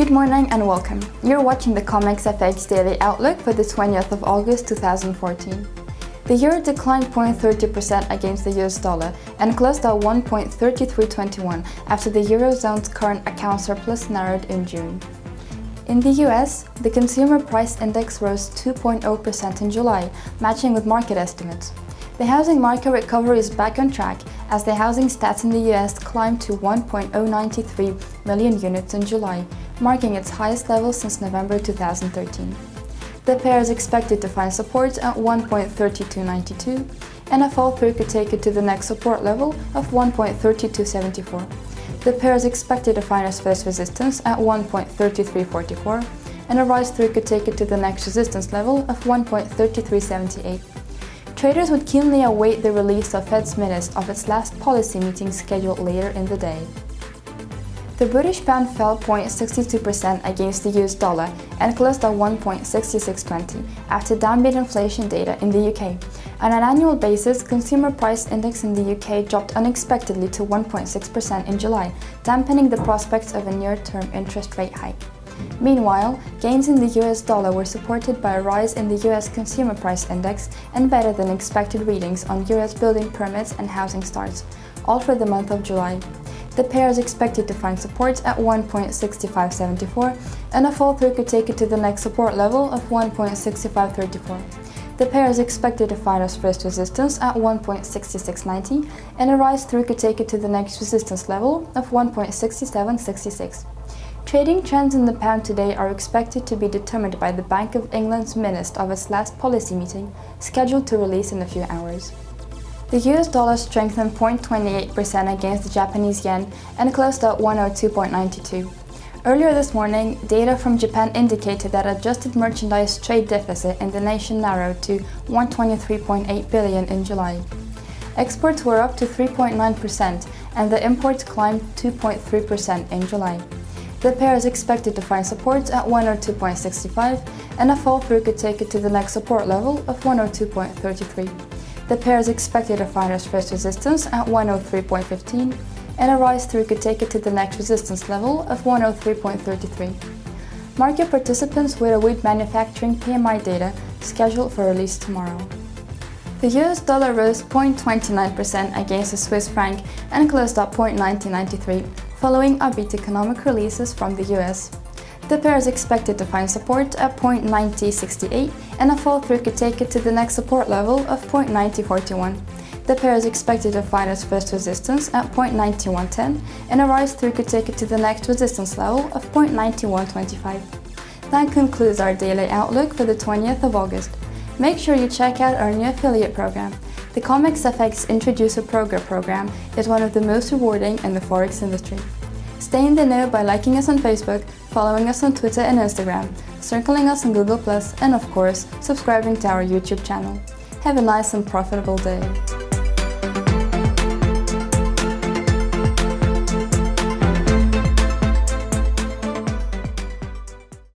Good morning and welcome. You're watching the CommexFX Daily Outlook for the 20th of August 2014. The euro declined 0.30% against the US dollar and closed at 1.3321 after the eurozone's current account surplus narrowed in June. In the US, the consumer price index rose 2.0% in July, matching with market estimates. The housing market recovery is back on track as the housing stats in the US climbed to 1.093 million units in July, marking its highest level since November 2013. The pair is expected to find support at 1.3292, and a fall-through could take it to the next support level of 1.3274. The pair is expected to find its first resistance at 1.3344, and a rise-through could take it to the next resistance level of 1.3378. Traders would keenly await the release of Fed's minutes of its last policy meeting scheduled later in the day. The British pound fell 0.62% against the US dollar and closed at 1.6620 after downbeat inflation data in the UK. On an annual basis, consumer price index in the UK dropped unexpectedly to 1.6% in July, dampening the prospects of a near-term interest rate hike. Meanwhile, gains in the US dollar were supported by a rise in the US consumer price index and better than expected readings on US building permits and housing starts, all for the month of July. The pair is expected to find support at 1.6574, and a fall-through could take it to the next support level of 1.6534. The pair is expected to find its first resistance at 1.6690, and a rise-through could take it to the next resistance level of 1.6766. Trading trends in the pound today are expected to be determined by the Bank of England's minutes of its last policy meeting, scheduled to release in a few hours. The US dollar strengthened 0.28% against the Japanese yen and closed at 102.92. Earlier this morning, data from Japan indicated that adjusted merchandise trade deficit in the nation narrowed to 123.8 billion in July. Exports were up to 3.9% and the imports climbed 2.3% in July. The pair is expected to find support at 102.65, and a fall-through could take it to the next support level of 102.33. The pair is expected to find its first resistance at 103.15, and a rise-through could take it to the next resistance level of 103.33. Market participants will await manufacturing PMI data scheduled for release tomorrow. The US dollar rose 0.29% against the Swiss franc and closed at 0.9093, following upbeat economic releases from the US. The pair is expected to find support at 0.9068, and a fall-through could take it to the next support level of 0.9041. The pair is expected to find its first resistance at 0.9110, and a rise-through could take it to the next resistance level of 0.9125. That concludes our daily outlook for the 20th of August. Make sure you check out our new affiliate program. The CommexFX Introducer program is one of the most rewarding in the Forex industry. Stay in the know by liking us on Facebook, following us on Twitter and Instagram, circling us on Google+, and of course, subscribing to our YouTube channel. Have a nice and profitable day.